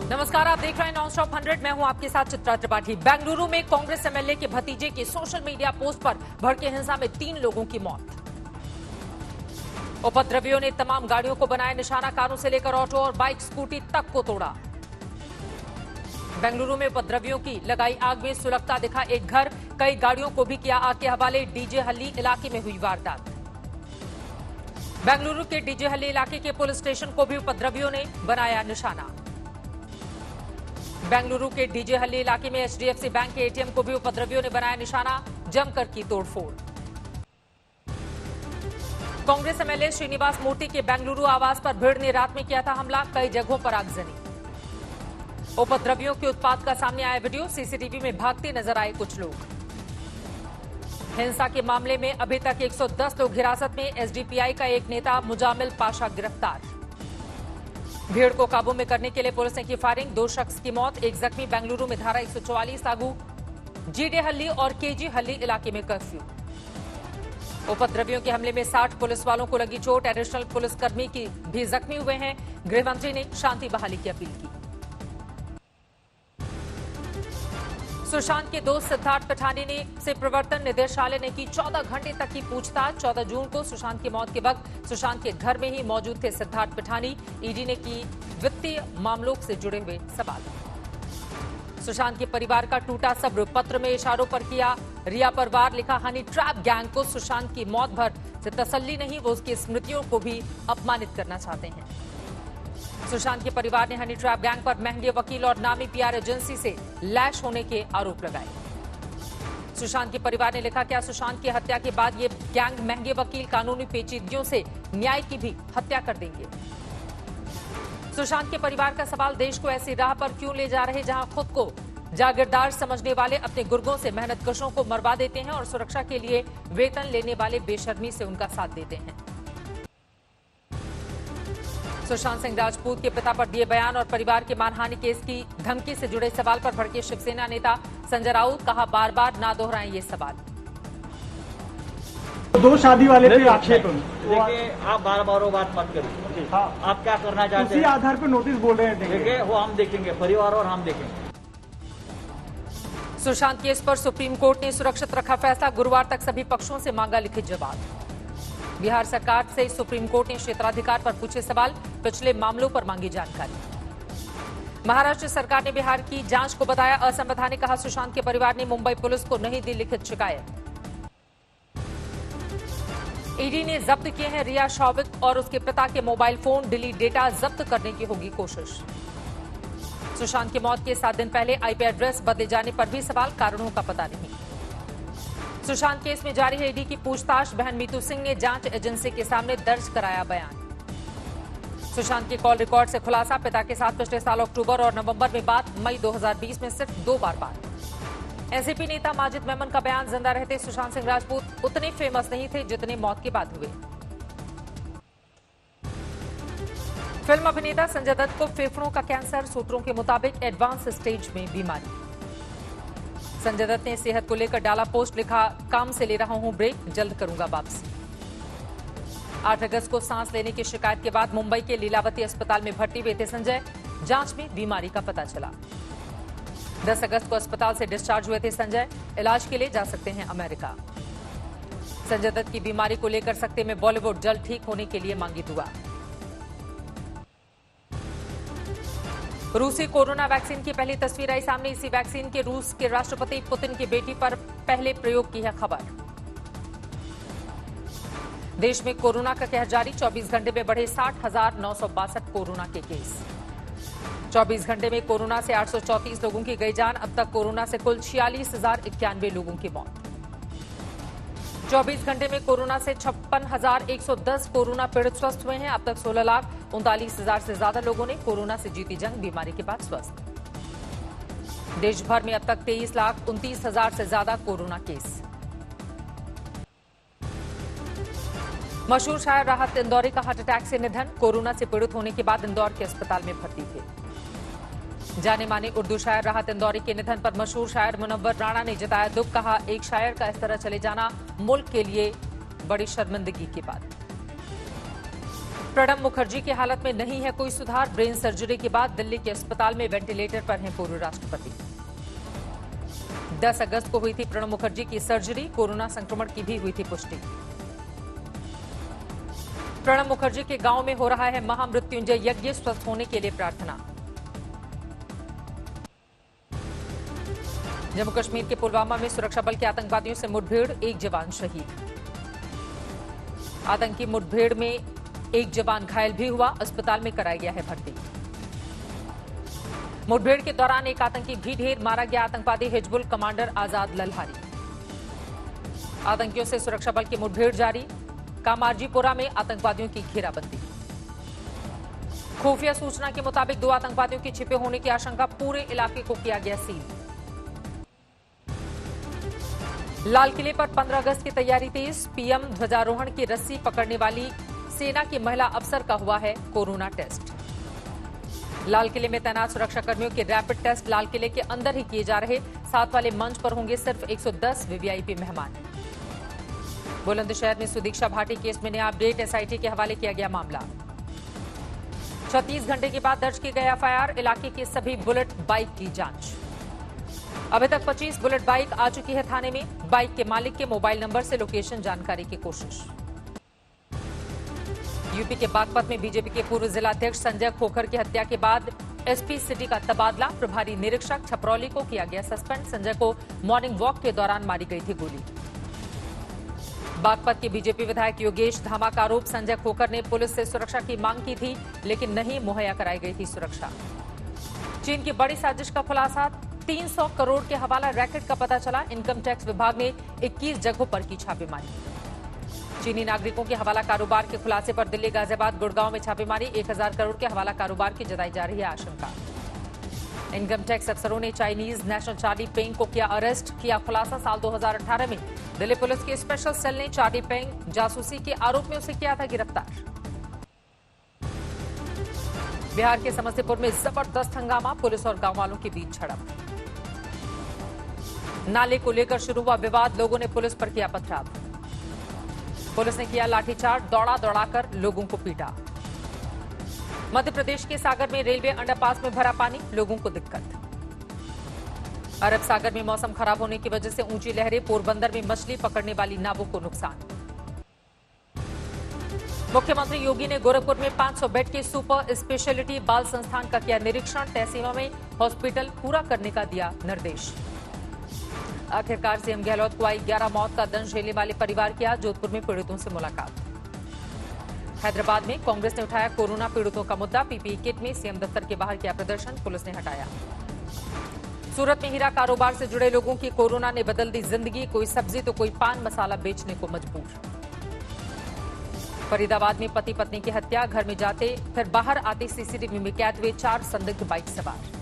नमस्कार, आप देख रहे हैं नॉन स्टॉप 100। मैं हूं आपके साथ चित्रा त्रिपाठी। बेंगलुरु में कांग्रेस एमएलए के भतीजे की सोशल मीडिया पोस्ट पर भड़के हिंसा में 3 लोगों की मौत। उपद्रवियों ने तमाम गाड़ियों को बनाया निशाना, कारों से लेकर ऑटो और बाइक स्कूटी तक को तोड़ा। बेंगलुरु में उपद्रवियों की लगाई आग में सुलगता दिखा एक घर, कई गाड़ियों को भी किया आग के हवाले। डीजे हल्ली इलाके में हुई वारदात। बेंगलुरु के डीजे हल्ली इलाके के पुलिस स्टेशन को भी उपद्रवियों ने बनाया निशाना। बेंगलुरु के डीजे हल्ली इलाके में एचडीएफसी बैंक के एटीएम को भी उपद्रवियों ने बनाया निशाना, जमकर की तोड़फोड़। कांग्रेस एमएलए श्रीनिवास मूर्ति के बेंगलुरु आवास पर भीड़ ने रात में किया था हमला, कई जगहों पर आगजनी। उपद्रवियों के उत्पात का सामने आया वीडियो, सीसीटीवी में भागते नजर आए कुछ लोग। हिंसा के मामले में अभी तक 110 लोग हिरासत में, एसडीपीआई का एक नेता मुजामिल पाशा गिरफ्तार। भीड़ को काबू में करने के लिए पुलिस ने की फायरिंग, 2 शख्स की मौत, एक जख्मी। बेंगलुरु में धारा 144 लागू, जीडे हल्ली और केजी हल्ली इलाके में कर्फ्यू। उपद्रवियों के हमले में 60 पुलिस वालों को लगी चोट, एडिशनल पुलिसकर्मी की भी जख्मी हुए हैं। गृह मंत्री ने शांति बहाली की अपील की। सुशांत के दोस्त सिद्धार्थ पिठानी से प्रवर्तन निदेशालय ने की 14 घंटे तक की पूछताछ। 14 जून को सुशांत की मौत के वक्त सुशांत के घर में ही मौजूद थे सिद्धार्थ पिठानी। ईडी ने की वित्तीय मामलों से जुड़े हुए सवाल। सुशांत के परिवार का टूटा सब्र, पत्र में इशारों पर किया रिया पर वार। लिखा, हनी ट्रैप गैंग को सुशांत की मौत भर से तसल्ली नहीं, वो उसकी स्मृतियों को भी अपमानित करना चाहते हैं। सुशांत के परिवार ने हनी ट्रैप गैंग पर महंगे वकील और नामी पीआर एजेंसी से लैश होने के आरोप लगाए। सुशांत के परिवार ने लिखा, क्या सुशांत की हत्या के बाद ये गैंग महंगे वकील, कानूनी पेचीदगियों से न्याय की भी हत्या कर देंगे। सुशांत के परिवार का सवाल, देश को ऐसी राह पर क्यों ले जा रहे जहां खुद को जागीरदार समझने वाले अपने गुर्गों से मेहनतकशों को मरवा देते हैं और सुरक्षा के लिए वेतन लेने वाले बेशर्मी से उनका साथ देते हैं। सुशांत सिंह राजपूत के पिता पर दिए बयान और परिवार के मानहानि केस की धमकी से जुड़े सवाल पर भड़के शिवसेना नेता संजय राउत। कहा, बार बार ना दोहराएं ये सवाल। 2 शादी वाले पे आक्षेप। देखिए, आप बार बार वो बात मत करिए। हाँ, आप क्या करना चाहते उसी हैं? आधार पर नोटिस बोल रहे हैं। देखिए, वो हम देखेंगे, परिवार और हम देखेंगे। सुशांत केस पर सुप्रीम कोर्ट ने सुरक्षित रखा फैसला, गुरुवार तक सभी पक्षों से मांगा लिखित जवाब। बिहार सरकार से सुप्रीम कोर्ट ने क्षेत्राधिकार पर पूछे सवाल, पिछले मामलों पर मांगी जानकारी। महाराष्ट्र सरकार ने बिहार की जांच को बताया असंवैधानिक। कहा, सुशांत के परिवार ने मुंबई पुलिस को नहीं दी लिखित शिकायत। ईडी ने जब्त किए हैं रिया शौविक और उसके पिता के मोबाइल फोन, डिलीट डेटा जब्त करने की होगी कोशिश। सुशांत की मौत के 7 दिन पहले आईपी एड्रेस बदले जाने पर भी सवाल, कारणों का पता नहीं। सुशांत केस में जारी है ईडी की पूछताछ, बहन मीतू सिंह ने जांच एजेंसी के सामने दर्ज कराया बयान। सुशांत के कॉल रिकॉर्ड से खुलासा, पिता के साथ पिछले साल अक्टूबर और नवंबर में बात, मई 2020 में सिर्फ 2 बार बात। एनसीपी नेता माजिद मेमन का बयान, जिंदा रहते सुशांत सिंह राजपूत उतने फेमस नहीं थे जितने मौत के बाद हुए। फिल्म अभिनेता संजय दत्त को फेफड़ों का कैंसर, सूत्रों के मुताबिक एडवांस स्टेज में बीमारी। संजय दत्त ने सेहत को लेकर डाला पोस्ट, लिखा, काम से ले रहा हूं ब्रेक, जल्द करूंगा वापसी। 8 अगस्त को सांस लेने की शिकायत के बाद मुंबई के लीलावती अस्पताल में भर्ती हुए थे संजय, जांच में बीमारी का पता चला। 10 अगस्त को अस्पताल से डिस्चार्ज हुए थे संजय, इलाज के लिए जा सकते हैं अमेरिका। संजय दत्त की बीमारी को लेकर सकते में बॉलीवुड जल्द ठीक होने के लिए मांगी दुआ। रूसी कोरोना वैक्सीन की पहली तस्वीर आई सामने, इसी वैक्सीन के रूस के राष्ट्रपति पुतिन की बेटी पर पहले प्रयोग की है खबर। देश में कोरोना का कहर जारी, 24 घंटे में बढ़े 60,962 कोरोना के केस। 24 घंटे में कोरोना से 834 लोगों की गई जान, अब तक कोरोना से कुल 46,091 लोगों की मौत। 24 घंटे में कोरोना से 56,110 कोरोना पीड़ित स्वस्थ हुए हैं। अब तक 16,39,000 से ज्यादा लोगों ने कोरोना से जीती जंग, बीमारी के बाद स्वस्थ। देश भर में अब तक 23,29,000 से ज्यादा कोरोना केस। मशहूर शायर राहत इंदौरी का हार्ट अटैक से निधन, कोरोना से पीड़ित होने के बाद इंदौर के अस्पताल में भर्ती थे। जाने माने उर्दू शायर राहत इंदौरी के निधन पर मशहूर शायर मुनव्वर राणा ने जताया दुख। कहा, एक शायर का इस तरह चले जाना मुल्क के लिए बड़ी शर्मिंदगी की बात। प्रणब मुखर्जी की हालत में नहीं है कोई सुधार। ब्रेन सर्जरी के बाद दिल्ली के अस्पताल में वेंटिलेटर पर हैं पूर्व राष्ट्रपति। 10 अगस्त को हुई थी प्रणब मुखर्जी की सर्जरी। कोरोना संक्रमण की भी हुई थी पुष्टि। प्रणब मुखर्जी के गांव में हो रहा है महामृत्युंजय यज्ञ, स्वस्थ होने के लिए प्रार्थना। जम्मू कश्मीर के पुलवामा में सुरक्षा बल के आतंकवादियों से मुठभेड़, 1 जवान शहीद। आतंकी मुठभेड़ में 1 जवान घायल भी हुआ, अस्पताल में कराया गया है भर्ती। मुठभेड़ के दौरान एक आतंकी भी ढेर, मारा गया आतंकवादी हिजबुल कमांडर आजाद लल्हारी। आतंकियों से सुरक्षा बल की मुठभेड़ जारी, कामारजीपुरा में आतंकवादियों की घेराबंदी। खुफिया सूचना के मुताबिक 2 आतंकवादियों के छिपे होने की आशंका, पूरे इलाके को किया गया सील। लाल किले पर 15 अगस्त की तैयारी तेज, पीएम ध्वजारोहण की रस्सी पकड़ने वाली सेना की महिला अफसर का हुआ है कोरोना टेस्ट। लाल किले में तैनात सुरक्षाकर्मियों के रैपिड टेस्ट लाल किले के अंदर ही किए जा रहे। साथ वाले मंच पर होंगे सिर्फ 110 वीवीआईपी मेहमान। बुलंदशहर में सुदीक्षा भाटी केस में नया अपडेट, एसआईटी के हवाले किया गया मामला। 36 घंटे के बाद दर्ज की गई एफआईआर, इलाके की सभी बुलेट बाइक की जांच। अभी तक 25 बुलेट बाइक आ चुकी है थाने में। बाइक के मालिक के मोबाइल नंबर से लोकेशन जानकारी की कोशिश। यूपी के बागपत में बीजेपी के पूर्व जिलाध्यक्ष संजय खोखर की हत्या के बाद एसपी सिटी का तबादला, प्रभारी निरीक्षक छपरौली को किया गया सस्पेंड। संजय को मॉर्निंग वॉक के दौरान मारी गई थी गोली। बागपत के बीजेपी विधायक योगेश धामा का आरोप, संजय खोखर ने पुलिस से सुरक्षा की मांग की थी लेकिन नहीं मुहैया कराई गई थी सुरक्षा। चीन की बड़ी साजिश का खुलासा, 300 करोड़ के हवाला रैकेट का पता चला। इनकम टैक्स विभाग ने 21 जगहों पर की छापेमारी। चीनी नागरिकों के हवाला कारोबार के खुलासे पर दिल्ली, गाजियाबाद, गुड़गांव में छापेमारी। 1000 करोड़ के हवाला कारोबार की जताई जा रही है आशंका। इनकम टैक्स अफसरों ने चाइनीज नेशनल चार्ली पेंग को किया अरेस्ट, किया खुलासा। साल 2018 में दिल्ली पुलिस के स्पेशल सेल ने चार्ली पेंग जासूसी के आरोप में उसे किया था गिरफ्तार। बिहार के समस्तीपुर में जबरदस्त हंगामा, पुलिस और गांव वालों के बीच झड़प। नाले को लेकर शुरू हुआ विवाद, लोगों ने पुलिस पर किया पथराव। पुलिस ने किया लाठीचार्ज, दौड़ाकर लोगों को पीटा। मध्य प्रदेश के सागर में रेलवे अंडरपास में भरा पानी, लोगों को दिक्कत। अरब सागर में मौसम खराब होने की वजह से ऊंची लहरें, पोरबंदर में मछली पकड़ने वाली नावों को नुकसान। मुख्यमंत्री योगी ने गोरखपुर में 500 बेड के सुपर स्पेशलिटी बाल संस्थान का किया निरीक्षण। तय सीमा में हॉस्पिटल पूरा करने का दिया निर्देश। आखिरकार सीएम गहलोत को आई 11 मौत का दंश झेलने वाले परिवार की आज जोधपुर में पीड़ितों से मुलाकात। हैदराबाद में कांग्रेस ने उठाया कोरोना पीड़ितों का मुद्दा, पीपीई किट में सीएम दफ्तर के बाहर किया प्रदर्शन, पुलिस ने हटाया। सूरत में हीरा कारोबार से जुड़े लोगों की कोरोना ने बदल दी जिंदगी, कोई सब्जी तो कोई पान मसाला बेचने को मजबूर। फरीदाबाद में पति पत्नी की हत्या, घर में जाते फिर बाहर आते सीसीटीवी में कैद हुए 4 संदिग्ध बाइक सवार।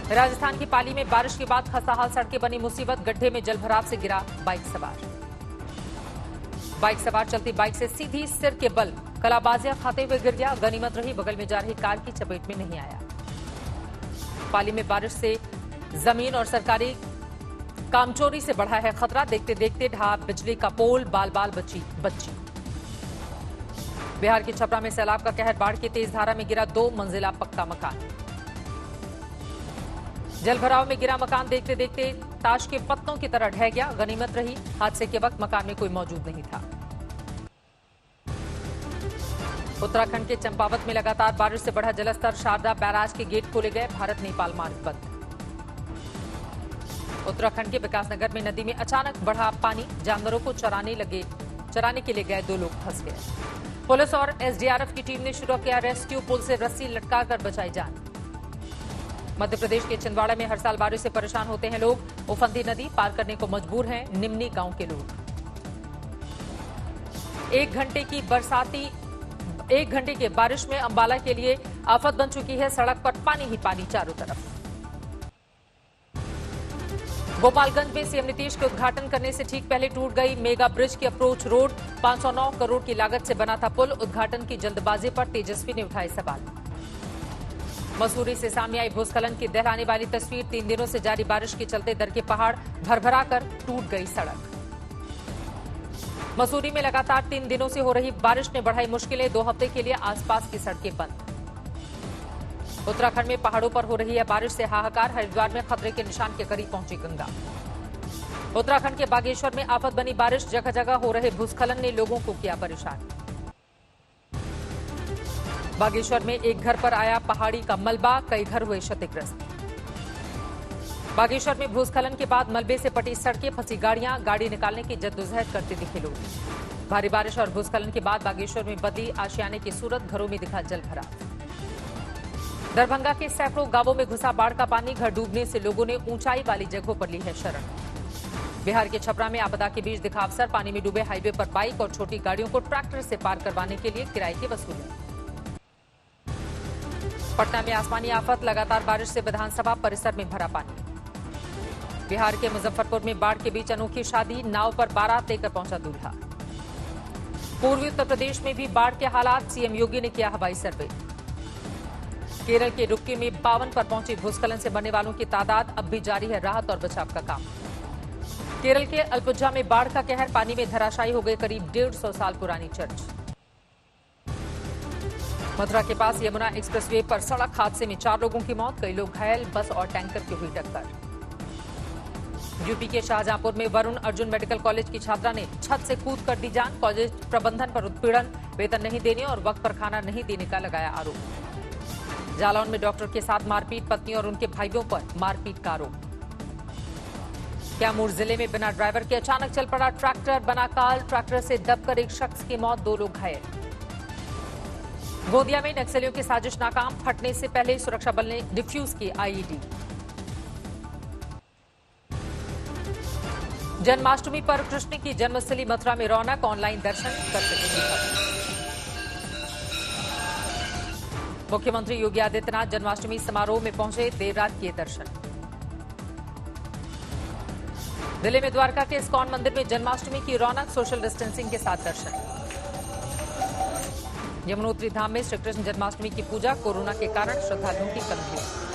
राजस्थान की पाली में बारिश के बाद खस्ताहाल सड़कें बनी मुसीबत, गड्ढे में जलभराव से गिरा बाइक सवार। बाइक सवार चलती बाइक से सीधी सिर के बल कलाबाजियां खाते हुए गिर गया, गनीमत रही बगल में जा रही कार की चपेट में नहीं आया। पाली में बारिश से जमीन और सरकारी कामचोरी से बढ़ा है खतरा, देखते देखते ढहा बिजली का पोल, बाल बाल बची बच्ची। बिहार के छपरा में सैलाब का कहर, बाढ़ की तेज धारा में गिरा 2 मंजिला पक्का मकान। जलभराव में गिरा मकान देखते देखते ताश के पत्तों की तरह ढह गया, गनीमत रही हादसे के वक्त मकान में कोई मौजूद नहीं था। उत्तराखंड के चंपावत में लगातार बारिश से बढ़ा जलस्तर, शारदा बैराज के गेट खोले गए, भारत नेपाल मार्ग बंद। उत्तराखंड के विकासनगर में नदी में अचानक बढ़ा पानी, जानवरों को चराने के लिए गए 2 लोग फंस गए। पुलिस और एसडीआरएफ की टीम ने शुरू किया रेस्क्यू, पुल से रस्सी लटकाकर बचाई जान। मध्य प्रदेश के छिंदवाड़ा में हर साल बारिश से परेशान होते हैं लोग, उफंदी नदी पार करने को मजबूर हैं निम्नी गांव के लोग। 1 घंटे की बारिश में अंबाला के लिए आफत बन चुकी है, सड़क पर पानी ही पानी चारों तरफ। गोपालगंज में सीएम नीतीश के उद्घाटन करने से ठीक पहले टूट गई मेगा ब्रिज की अप्रोच रोड, 509 करोड़ की लागत से बना था पुल, उद्घाटन की जल्दबाजी पर तेजस्वी ने उठाए सवाल। मसूरी से सामने आई भूस्खलन की दहलाने वाली तस्वीर, 3 दिनों से जारी बारिश के चलते दर के पहाड़ भरभरा कर टूट गई सड़क। मसूरी में लगातार 3 दिनों से हो रही बारिश ने बढ़ाई मुश्किलें। 2 हफ्ते के लिए आसपास की सड़कें बंद। उत्तराखंड में पहाड़ों पर हो रही है बारिश से हाहाकार। हरिद्वार में खतरे के निशान के करीब पहुंची गंगा। उत्तराखंड के बागेश्वर में आफत बनी बारिश। जगह जगह हो रहे भूस्खलन ने लोगों को किया परेशान। बागेश्वर में एक घर पर आया पहाड़ी का मलबा। कई घर हुए क्षतिग्रस्त। बागेश्वर में भूस्खलन के बाद मलबे से पटी सड़कें, फंसी गाड़ियां। गाड़ी निकालने की जद्दोजहद करते दिखे लोग। भारी बारिश और भूस्खलन के बाद बागेश्वर में बदली आशियाने की सूरत। घरों में दिखा जल भरा। दरभंगा के सैकड़ों गांवों में घुसा बाढ़ का पानी। घर डूबने से लोगों ने ऊंचाई वाली जगहों पर ली है शरण। बिहार के छपरा में आपदा के बीच दिखा अवसर। पानी में डूबे हाईवे पर बाइक और छोटी गाड़ियों को ट्रैक्टर से पार करवाने के लिए किराए की वसूली। पटना में आसमानी आफत। लगातार बारिश से विधानसभा परिसर में भरा पानी। बिहार के मुजफ्फरपुर में बाढ़ के बीच अनोखी शादी। नाव पर बारात लेकर पहुंचा दूल्हा। पूर्वी उत्तर प्रदेश में भी बाढ़ के हालात। सीएम योगी ने किया हवाई सर्वे। केरल के रुक्की में 52 पर पहुंची भूस्खलन से मरने वालों की तादाद। अब भी जारी है राहत और बचाव का काम। केरल के अल्पुझा में बाढ़ का कहर। पानी में धराशायी हो गई करीब 150 साल पुरानी चर्च। मथुरा के पास यमुना एक्सप्रेसवे पर सड़क हादसे में 4 लोगों की मौत। कई लोग घायल। बस और टैंकर की हुई टक्कर। यूपी के शाहजहांपुर में वरुण अर्जुन मेडिकल कॉलेज की छात्रा ने छत से कूद कर दी जान। कॉलेज प्रबंधन पर उत्पीड़न, वेतन नहीं देने और वक्त पर खाना नहीं देने का लगाया आरोप। जालौन में डॉक्टर के साथ मारपीट। पत्नी और उनके भाइयों पर मारपीट का आरोप। कैमूर जिले में बिना ड्राइवर के अचानक चल पड़ा ट्रैक्टर। बना काल। ट्रैक्टर से दबकर एक शख्स की मौत। 2 लोग घायल। गोंदिया में नक्सलियों की साजिश नाकाम। फटने से पहले सुरक्षा बल ने डिफ्यूज की आईईडी। जन्माष्टमी पर कृष्ण की जन्मस्थली मथुरा में रौनक। ऑनलाइन दर्शन कर सकेंगे। मुख्यमंत्री योगी आदित्यनाथ जन्माष्टमी समारोह में पहुंचे। देर रात किए दर्शन। दिल्ली में द्वारका के इस्कॉन मंदिर में जन्माष्टमी की रौनक। सोशल डिस्टेंसिंग के साथ दर्शन। यमुनोत्री धाम में श्रीकृष्ण जन्माष्टमी की पूजा। कोरोना के कारण श्रद्धालुओं की कमी हुई।